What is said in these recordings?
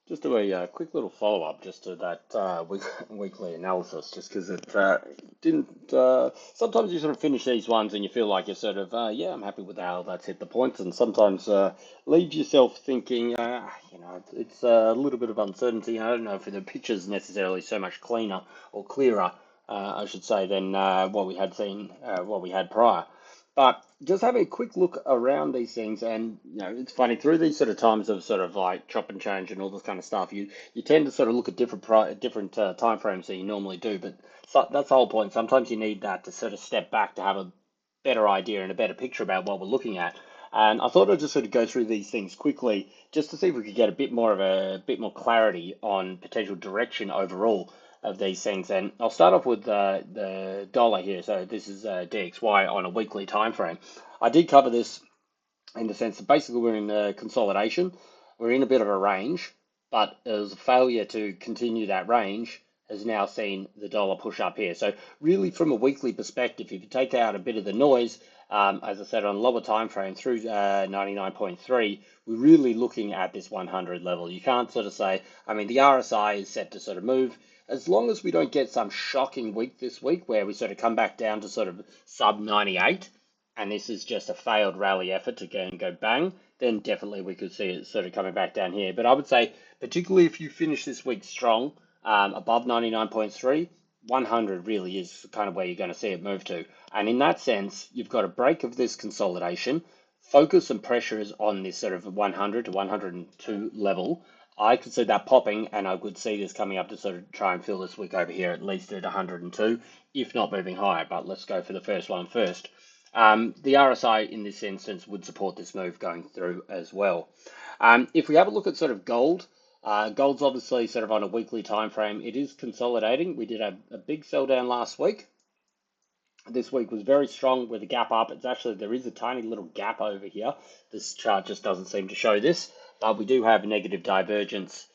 Just do a quick little follow-up just to that weekly analysis, just because it didn't. Sometimes you sort of finish these ones and you feel like you're sort of, yeah, I'm happy with how that's hit the points, and sometimes leaves yourself thinking, it's a little bit of uncertainty. I don't know if the picture's necessarily so much cleaner or clearer, I should say, than what we had prior. But just having a quick look around these things, and it's funny through these sort of times of sort of like chop and change and all this kind of stuff. You tend to sort of look at different time frames than you normally do. But that's the whole point. Sometimes you need that to sort of step back to have a better idea and a better picture about what we're looking at. And I thought I'd just sort of go through these things quickly, just to see if we could get a bit more clarity on potential direction overall of these things. And I'll start off with the dollar here. So this is DXY on a weekly time frame. I did cover this in the sense that basically we're in consolidation. We're in a bit of a range, but as a failure to continue that range has now seen the dollar push up here. So really from a weekly perspective, if you take out a bit of the noise, as I said, on a lower time frame through 99.3, we're really looking at this 100 level. You can't sort of say, I mean, the RSI is set to sort of move. As long as we don't get some shocking week this week where we sort of come back down to sort of sub 98, and this is just a failed rally effort to go bang, then definitely we could see it sort of coming back down here. But I would say, particularly if you finish this week strong, above 99.3, 100 really is kind of where you're going to see it move to. And in that sense, you've got a break of this consolidation. Focus and pressure is on this sort of 100 to 102 level. I could see that popping, and I could see this coming up to sort of try and fill this week over here, at least at 102, if not moving higher. But let's go for the first one first. The RSI in this instance would support this move going through as well. If we have a look at sort of gold, gold's obviously sort of on a weekly time frame. It is consolidating. We did have a big sell down last week. This week was very strong with a gap up. It's actually, there is a tiny little gap over here. This chart just doesn't seem to show this, but we do have negative divergence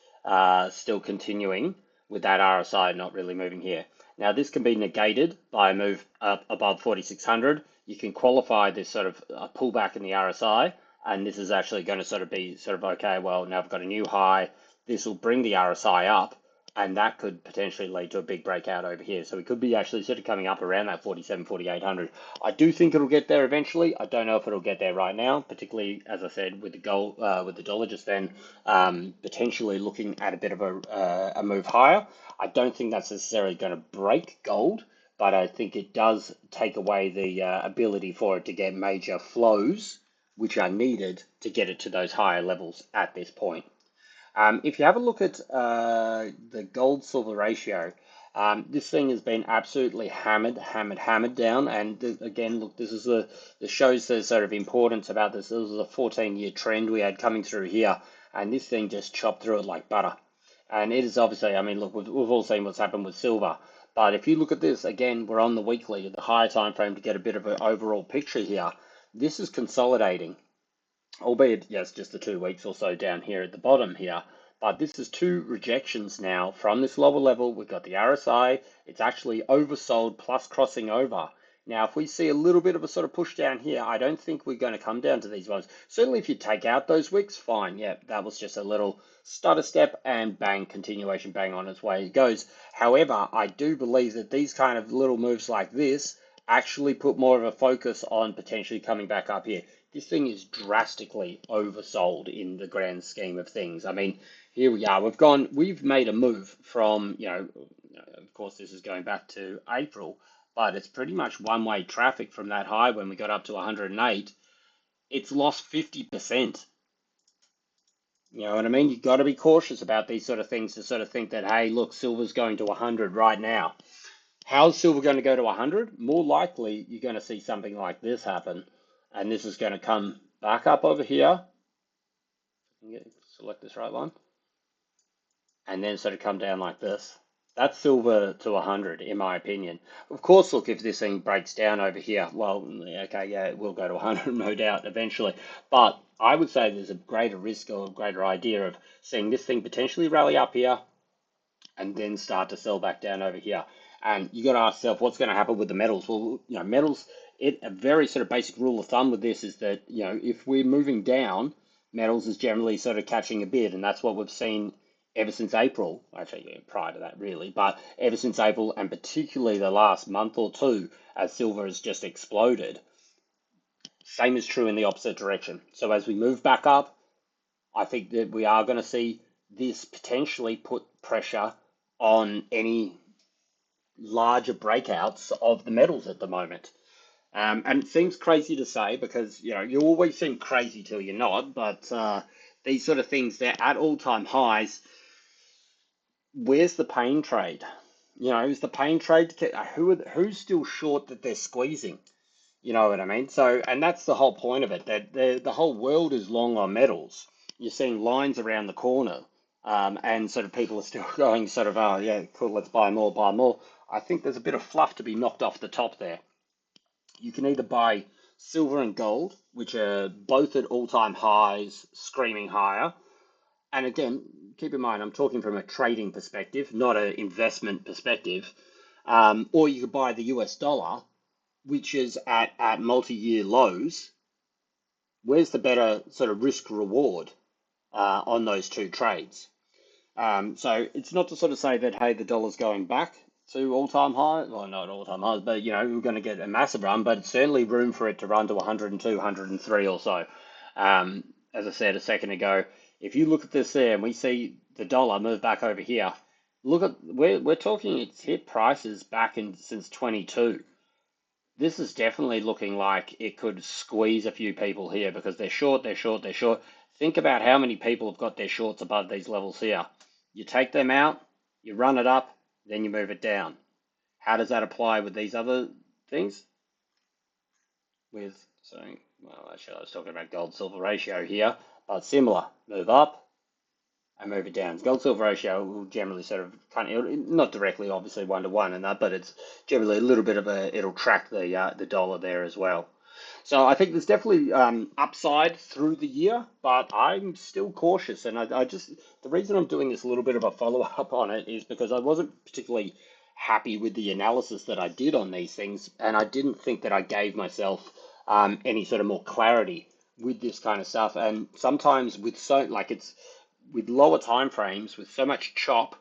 still continuing with that RSI not really moving here. Now this can be negated by a move up above 4,600. You can qualify this sort of pullback in the RSI, and this is actually going to sort of be sort of, okay, well, now I've got a new high. This will bring the RSI up, and that could potentially lead to a big breakout over here. So we could be actually sort of coming up around that 47, 4,800. I do think it'll get there eventually. I don't know if it'll get there right now, particularly, as I said, with the gold, with the dollar just then potentially looking at a bit of a move higher. I don't think that's necessarily going to break gold, but I think it does take away the ability for it to get major flows, which are needed to get it to those higher levels at this point. If you have a look at the gold silver ratio, this thing has been absolutely hammered down. And again, look, this shows the sort of importance about this. This is a 14-year trend we had coming through here, and this thing just chopped through it like butter. And it is obviously, I mean, look, we've all seen what's happened with silver. But if you look at this, again, we're on the weekly, the higher time frame to get a bit of an overall picture here. This is consolidating, albeit, yes, just the 2 weeks or so down here at the bottom here. But this is 2 rejections now from this lower level. We've got the RSI. It's actually oversold plus crossing over. Now, if we see a little bit of a sort of push down here, I don't think we're going to come down to these ones. Certainly if you take out those wicks, fine. Yeah, that was just a little stutter step and bang, continuation, bang on its way it goes. However, I do believe that these kind of little moves like this actually put more of a focus on potentially coming back up here. This thing is drastically oversold in the grand scheme of things. I mean, here we are. We've made a move from, of course, this is going back to April, but it's pretty much one-way traffic from that high when we got up to 108. It's lost 50%. You know what I mean? You've got to be cautious about these sort of things to sort of think that, hey, look, silver's going to 100 right now. How's silver going to go to 100? More likely, you're going to see something like this happen, and this is going to come back up over here. Select this right one, and then sort of come down like this. That's silver to 100, in my opinion. Of course, look, if this thing breaks down over here, well, okay, yeah, it will go to 100, no doubt, eventually. But I would say there's a greater risk or a greater idea of seeing this thing potentially rally up here and then start to sell back down over here. And you got to ask yourself, what's going to happen with the metals? Well, metals, a very sort of basic rule of thumb with this is that, if we're moving down, metals is generally sort of catching a bid, and that's what we've seen ever since April, actually yeah, prior to that really, but ever since April and particularly the last month or two, as silver has just exploded, same is true in the opposite direction. So as we move back up, I think that we are going to see this potentially put pressure on any larger breakouts of the metals at the moment. And it seems crazy to say because you always seem crazy till you're not, but these sort of things, they're at all-time highs. Where's the pain trade? Is the pain trade who's still short that they're squeezing? You know what I mean? So, and that's the whole point of it, that the whole world is long on metals. You're seeing lines around the corner, and sort of people are still going sort of, oh yeah, cool, let's buy more, buy more. I think there's a bit of fluff to be knocked off the top there. You can either buy silver and gold, which are both at all-time highs, screaming higher. And again, keep in mind, I'm talking from a trading perspective, not an investment perspective. Or you could buy the US dollar, which is at multi-year lows. Where's the better sort of risk reward on those two trades? So it's not to sort of say that, hey, the dollar's going back to all-time high, well, not all-time highs, but we're going to get a massive run, but it's certainly room for it to run to 102, 103 or so. As I said a second ago, if you look at this there and we see the dollar move back over here, look at we're talking it's hit prices back in since 22. This is definitely looking like it could squeeze a few people here because they're short, they're short, they're short. Think about how many people have got their shorts above these levels here. You take them out, you run it up, then you move it down. How does that apply with these other things? Well, actually, I was talking about gold silver ratio here, but similar. Move up and move it down. Gold silver ratio will generally sort of not directly, obviously, 1 to 1 and that, but it's generally a little bit of it'll track the dollar there as well. So I think there's definitely upside through the year, but I'm still cautious. And I just, the reason I'm doing this a little bit of a follow up on it is because I wasn't particularly happy with the analysis that I did on these things. And I didn't think that I gave myself any sort of more clarity with this kind of stuff. And sometimes it's with lower time frames, with so much chop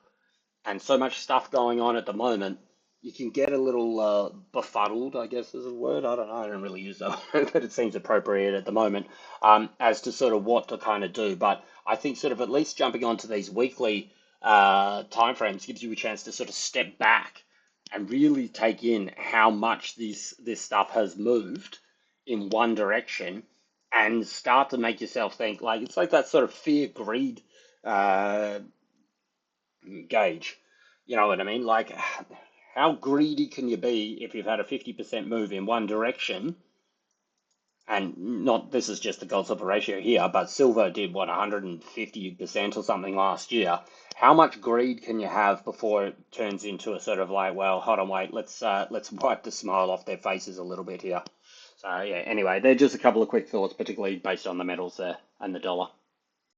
and so much stuff going on at the moment, you can get a little befuddled, I guess is a word. I don't know. I don't really use that word, but it seems appropriate at the moment as to sort of what to kind of do. But I think sort of at least jumping onto these weekly timeframes gives you a chance to sort of step back and really take in how much this stuff has moved in one direction and start to make yourself think like it's like that sort of fear greed uh, gauge. You know what I mean? Like, how greedy can you be if you've had a 50% move in one direction? And not, this is just the gold silver ratio here, but silver did what, 150% or something last year. How much greed can you have before it turns into a sort of like, well, hold on, wait, let's wipe the smile off their faces a little bit here. So yeah, anyway, they're just a couple of quick thoughts, particularly based on the metals there and the dollar.